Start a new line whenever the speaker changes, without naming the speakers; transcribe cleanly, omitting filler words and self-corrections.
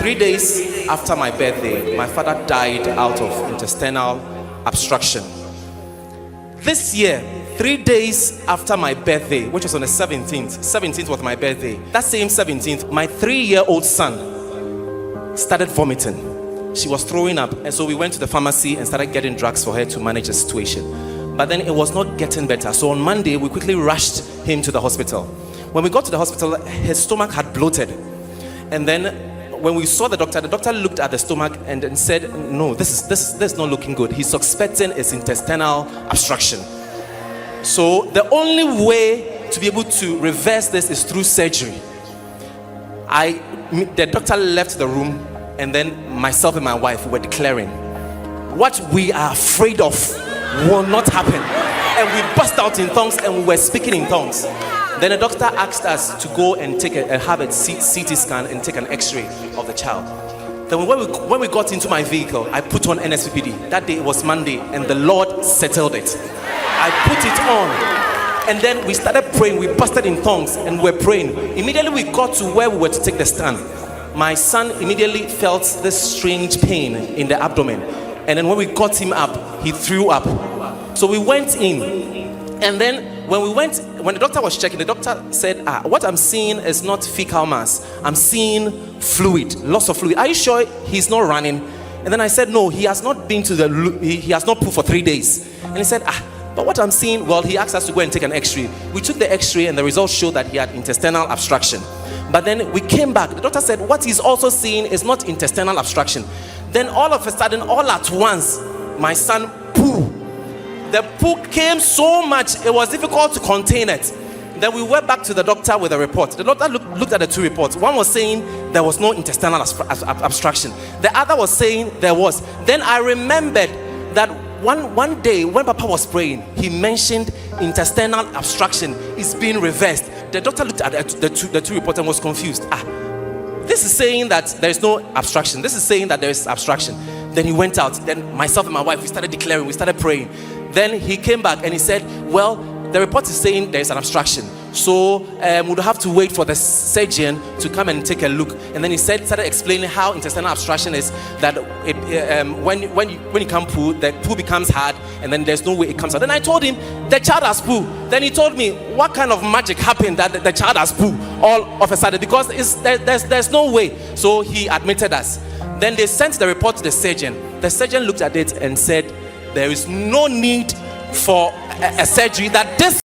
3 days after my birthday, my father died out of intestinal obstruction. This year, 3 days after my birthday, which was on the 17th was my birthday. That same 17th, my 3-year-old son started vomiting. She was throwing up, and so we went to the pharmacy and started getting drugs for her to manage the situation. But then it was not getting better. So on Monday, we quickly rushed him to the hospital. When we got to the hospital, his stomach had bloated. And then when we saw the doctor looked at the stomach and then said, no, this is not looking good. He's suspecting it's intestinal obstruction. So the only way to be able to reverse this is through surgery. The doctor left the room, and then myself and my wife were declaring, what we are afraid of will not happen. And we burst out in tongues and we were speaking in tongues. Then the doctor asked us to go and have a CT scan and take an X-ray of the child. Then when we got into my vehicle, I put on NSPPD. That day it was Monday, and the Lord settled it. I put it on, and then we started praying. We busted in tongues and we were praying. Immediately we got to where we were to take the stand. My son immediately felt this strange pain in the abdomen, and then when we got him up, he threw up. So we went in, and then when the doctor was checking, the doctor said, what I'm seeing is not fecal mass. I'm seeing fluid, loss of fluid. Are you sure he's not running? And then I said, no, he has not been to he has not pooped for 3 days. And he said, but what I'm seeing, well, he asked us to go and take an X-ray. We took the X-ray and the results showed that he had intestinal obstruction. But then we came back. The doctor said, what he's also seeing is not intestinal obstruction. Then all of a sudden, all at once, my son poo. The poo came so much, it was difficult to contain it. Then we went back to the doctor with a report. The doctor looked at the two reports. One was saying there was no intestinal obstruction. The other was saying there was. Then I remembered that one day when Papa was praying, he mentioned intestinal obstruction is being reversed. The doctor looked at the two reports and was confused. This is saying that there is no obstruction. This is saying that there is obstruction. Then he went out. Then myself and my wife, we started declaring, we started praying. Then he came back and he said, well, the report is saying there is an obstruction. So we'll have to wait for the surgeon to come and take a look. And then he started explaining how intestinal obstruction is, that when you can't poo, the poo becomes hard, and then there's no way it comes out. Then I told him, the child has poo. Then he told me, what kind of magic happened that the child has poo all of a sudden? Because there's no way. So he admitted us. Then they sent the report to the surgeon. The surgeon looked at it and said, there is no need for a surgery, that this